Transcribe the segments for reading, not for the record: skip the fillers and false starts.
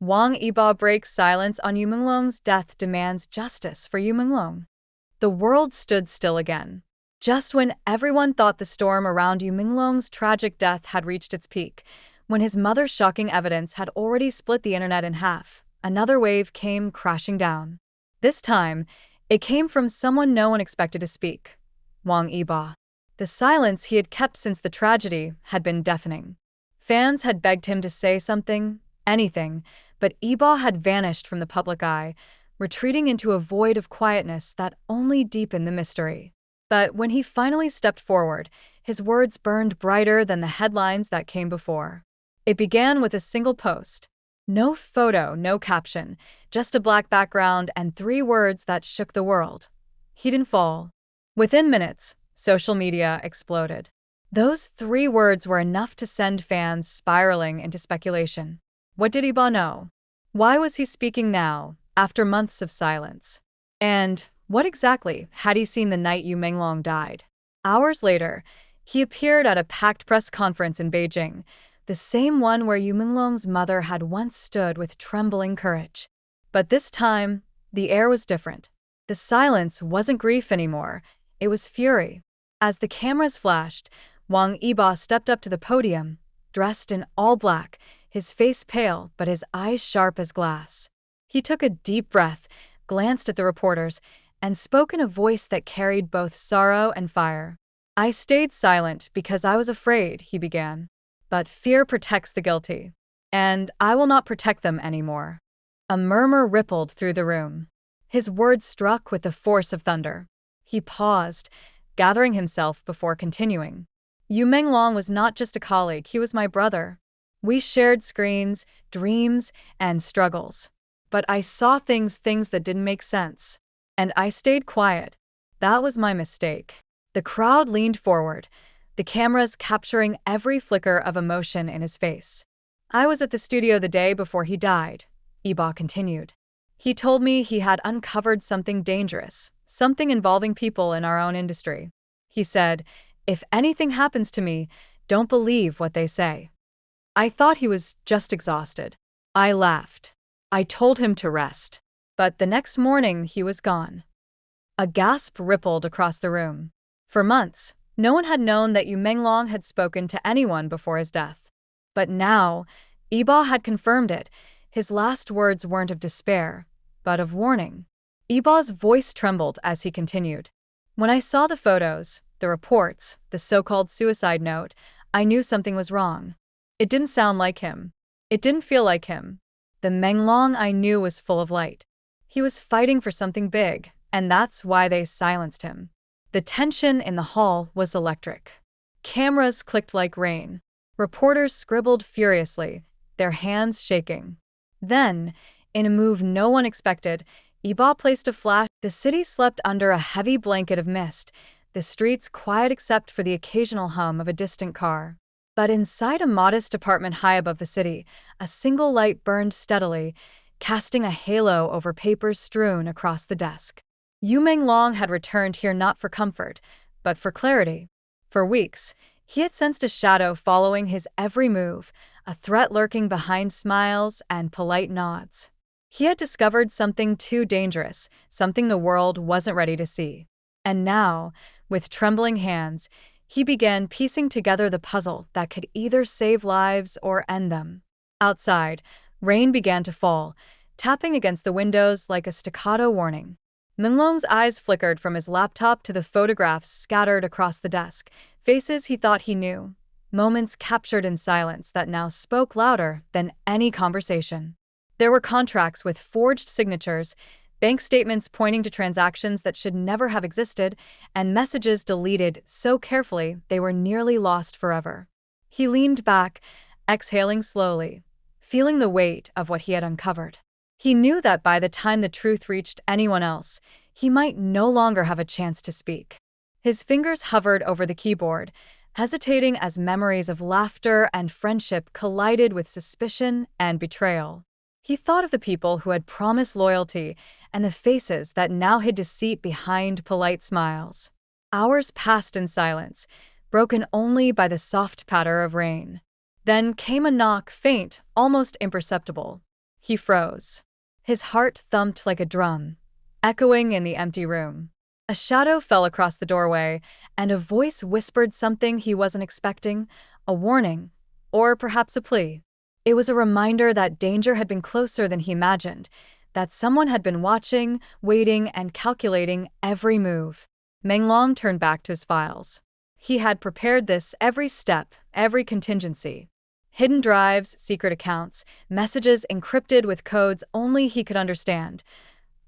Wang Yiba breaks silence on Yu Menglong's death, demands justice for Yu Menglong. The world stood still again. Just when everyone thought the storm around Yu Menglong's tragic death had reached its peak, when his mother's shocking evidence had already split the internet in half, another wave came crashing down. This time, it came from someone no one expected to speak: Wang Yiba. The silence he had kept since the tragedy had been deafening. Fans had begged him to say something, anything, but Yiba had vanished from the public eye, retreating into a void of quietness that only deepened the mystery. But when he finally stepped forward, his words burned brighter than the headlines that came before. It began with a single post. No photo, no caption, just a black background and 3 words that shook the world: "He didn't fall." Within minutes, social media exploded. Those 3 words were enough to send fans spiraling into speculation. What did Yiba know? Why was he speaking now, after months of silence? And what exactly had he seen the night Yu Menglong died? Hours later, he appeared at a packed press conference in Beijing, the same one where Yu Menglong's mother had once stood with trembling courage. But this time, the air was different. The silence wasn't grief anymore, it was fury. As the cameras flashed, Wang Yiba stepped up to the podium, dressed in all black, his face pale but his eyes sharp as glass. He took a deep breath, glanced at the reporters, and spoke in a voice that carried both sorrow and fire. "I stayed silent because I was afraid," he began. "But fear protects the guilty. And I will not protect them anymore." A murmur rippled through the room. His words struck with the force of thunder. He paused, gathering himself before continuing. "Yu Menglong was not just a colleague, he was my brother. We shared screens, dreams, and struggles. But I saw things that didn't make sense. And I stayed quiet. That was my mistake." The crowd leaned forward, the cameras capturing every flicker of emotion in his face. "I was at the studio the day before he died," Yiba continued. "He told me he had uncovered something dangerous, something involving people in our own industry. He said, 'If anything happens to me, don't believe what they say.' I thought he was just exhausted. I laughed. I told him to rest. But the next morning he was gone." A gasp rippled across the room. For months, no one had known that Yu Menglong had spoken to anyone before his death. But now, Yiba had confirmed it. His last words weren't of despair, but of warning. Yiba's voice trembled as he continued. "When I saw the photos, the reports, the so-called suicide note, I knew something was wrong. It didn't sound like him. It didn't feel like him. The Menglong I knew was full of light. He was fighting for something big, and that's why they silenced him." The tension in the hall was electric. Cameras clicked like rain. Reporters scribbled furiously, their hands shaking. Then, in a move no one expected, Yiba placed a flash. The city slept under a heavy blanket of mist, the streets quiet except for the occasional hum of a distant car. But inside a modest apartment high above the city, a single light burned steadily, casting a halo over papers strewn across the desk. Yu Menglong had returned here not for comfort, but for clarity. For weeks, he had sensed a shadow following his every move, a threat lurking behind smiles and polite nods. He had discovered something too dangerous, something the world wasn't ready to see. And now, with trembling hands, he began piecing together the puzzle that could either save lives or end them. Outside, rain began to fall, tapping against the windows like a staccato warning. Menglong's eyes flickered from his laptop to the photographs scattered across the desk, faces he thought he knew, moments captured in silence that now spoke louder than any conversation. There were contracts with forged signatures, bank statements pointing to transactions that should never have existed, and messages deleted so carefully they were nearly lost forever. He leaned back, exhaling slowly, feeling the weight of what he had uncovered. He knew that by the time the truth reached anyone else, he might no longer have a chance to speak. His fingers hovered over the keyboard, hesitating as memories of laughter and friendship collided with suspicion and betrayal. He thought of the people who had promised loyalty and the faces that now hid deceit behind polite smiles. Hours passed in silence, broken only by the soft patter of rain. Then came a knock, faint, almost imperceptible. He froze. His heart thumped like a drum, echoing in the empty room. A shadow fell across the doorway, and a voice whispered something he wasn't expecting, a warning, or perhaps a plea. It was a reminder that danger had been closer than he imagined, that someone had been watching, waiting, and calculating every move. Menglong turned back to his files. He had prepared this every step, every contingency. Hidden drives, secret accounts, messages encrypted with codes only he could understand,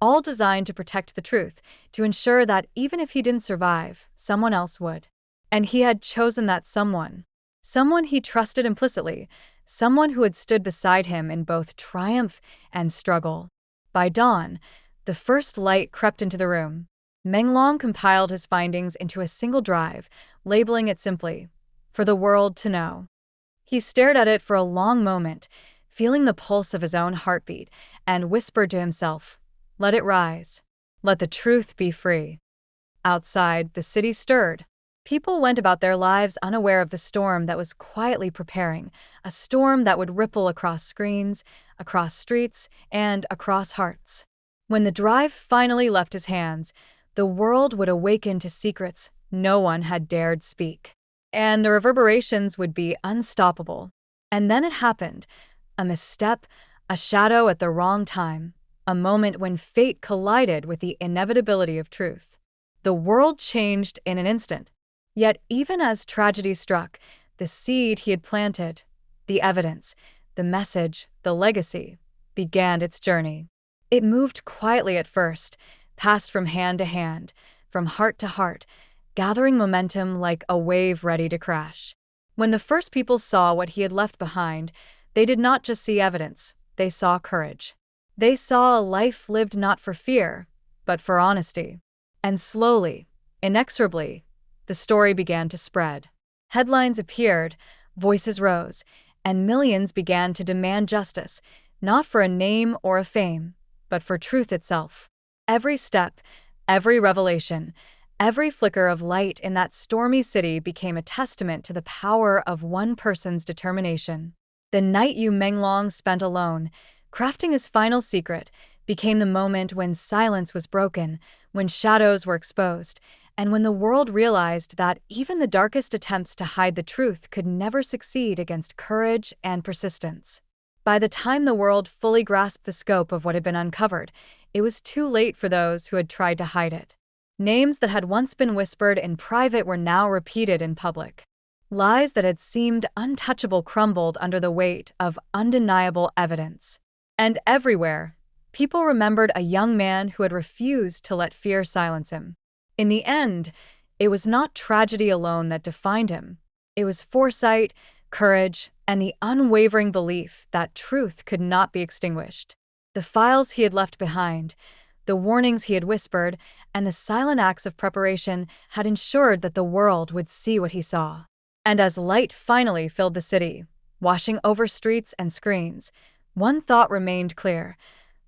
all designed to protect the truth, to ensure that even if he didn't survive, someone else would. And he had chosen that someone. Someone he trusted implicitly, someone who had stood beside him in both triumph and struggle. By dawn, the first light crept into the room. Menglong compiled his findings into a single drive, labeling it simply, "For the world to know." He stared at it for a long moment, feeling the pulse of his own heartbeat, and whispered to himself, "Let it rise. Let the truth be free." Outside, the city stirred. People went about their lives unaware of the storm that was quietly preparing, a storm that would ripple across screens, across streets, and across hearts. When the drive finally left his hands, the world would awaken to secrets no one had dared speak. And the reverberations would be unstoppable. And then it happened. A misstep, a shadow at the wrong time, a moment when fate collided with the inevitability of truth. The world changed in an instant. Yet even as tragedy struck, the seed he had planted, the evidence, the message, the legacy, began its journey. It moved quietly at first, passed from hand to hand, from heart to heart, gathering momentum like a wave ready to crash. When the first people saw what he had left behind, they did not just see evidence, they saw courage. They saw a life lived not for fear, but for honesty. And slowly, inexorably, the story began to spread. Headlines appeared, voices rose, and millions began to demand justice, not for a name or a fame, but for truth itself. Every step, every revelation, every flicker of light in that stormy city became a testament to the power of one person's determination. The night Yu Menglong spent alone, crafting his final secret, became the moment when silence was broken, when shadows were exposed, and when the world realized that even the darkest attempts to hide the truth could never succeed against courage and persistence. By the time the world fully grasped the scope of what had been uncovered, it was too late for those who had tried to hide it. Names that had once been whispered in private were now repeated in public. Lies that had seemed untouchable crumbled under the weight of undeniable evidence. And everywhere, people remembered a young man who had refused to let fear silence him. In the end, it was not tragedy alone that defined him. It was foresight, courage, and the unwavering belief that truth could not be extinguished. The files he had left behind, the warnings he had whispered, and the silent acts of preparation had ensured that the world would see what he saw. And as light finally filled the city, washing over streets and screens, one thought remained clear.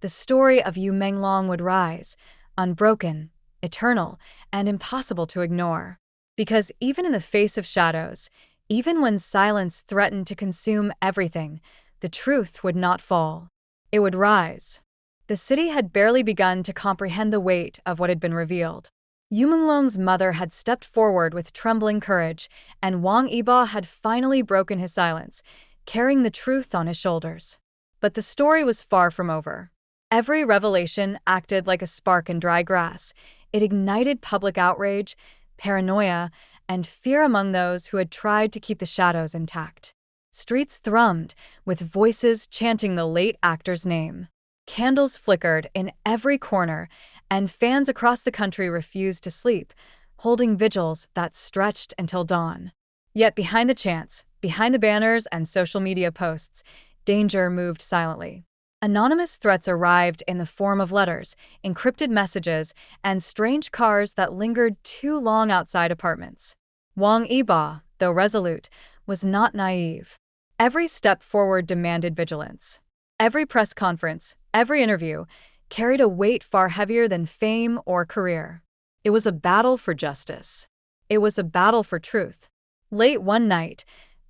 The story of Yu Menglong would rise, unbroken, eternal, and impossible to ignore. Because even in the face of shadows, even when silence threatened to consume everything, the truth would not fall. It would rise. The city had barely begun to comprehend the weight of what had been revealed. Yu Menglong's mother had stepped forward with trembling courage, and Wang Yiba had finally broken his silence, carrying the truth on his shoulders. But the story was far from over. Every revelation acted like a spark in dry grass. It ignited public outrage, paranoia, and fear among those who had tried to keep the shadows intact. Streets thrummed, with voices chanting the late actor's name. Candles flickered in every corner, and fans across the country refused to sleep, holding vigils that stretched until dawn. Yet behind the chants, behind the banners and social media posts, danger moved silently. Anonymous threats arrived in the form of letters, encrypted messages, and strange cars that lingered too long outside apartments. Wang Yiba, though resolute, was not naive. Every step forward demanded vigilance. Every press conference, every interview, carried a weight far heavier than fame or career. It was a battle for justice. It was a battle for truth. Late one night,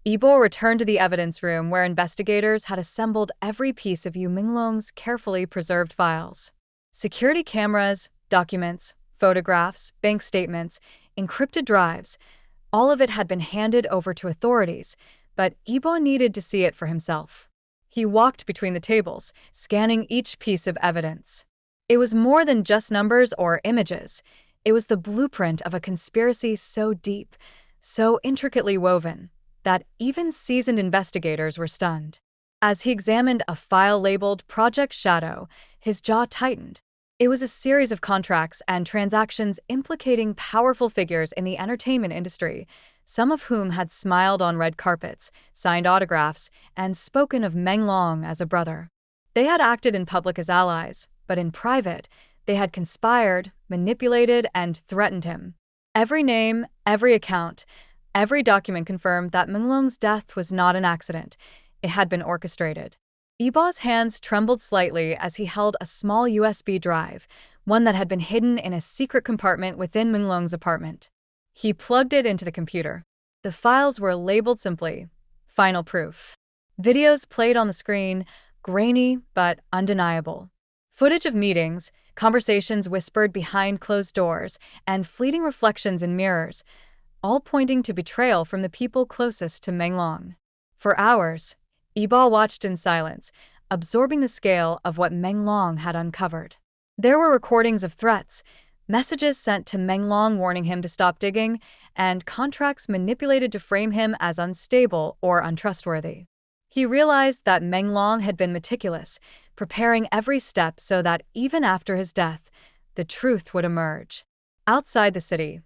Yibo returned to the evidence room where investigators had assembled every piece of Yu Menglong's carefully preserved files. Security cameras, documents, photographs, bank statements, encrypted drives, all of it had been handed over to authorities, but Yibo needed to see it for himself. He walked between the tables, scanning each piece of evidence. It was more than just numbers or images. It was the blueprint of a conspiracy so deep, so intricately woven, that even seasoned investigators were stunned. As he examined a file labeled Project Shadow, his jaw tightened. It was a series of contracts and transactions implicating powerful figures in the entertainment industry, some of whom had smiled on red carpets, signed autographs, and spoken of Menglong as a brother. They had acted in public as allies, but in private, they had conspired, manipulated, and threatened him. Every name, every account, every document confirmed that Menglong's death was not an accident. It had been orchestrated. Yibo's hands trembled slightly as he held a small USB drive, one that had been hidden in a secret compartment within Menglong's apartment. He plugged it into the computer. The files were labeled simply, "Final Proof." Videos played on the screen, grainy but undeniable. Footage of meetings, conversations whispered behind closed doors, and fleeting reflections in mirrors, all pointing to betrayal from the people closest to Menglong. For hours, Yibo watched in silence, absorbing the scale of what Menglong had uncovered. There were recordings of threats, messages sent to Menglong warning him to stop digging, and contracts manipulated to frame him as unstable or untrustworthy. He realized that Menglong had been meticulous, preparing every step so that even after his death, the truth would emerge. Outside the city,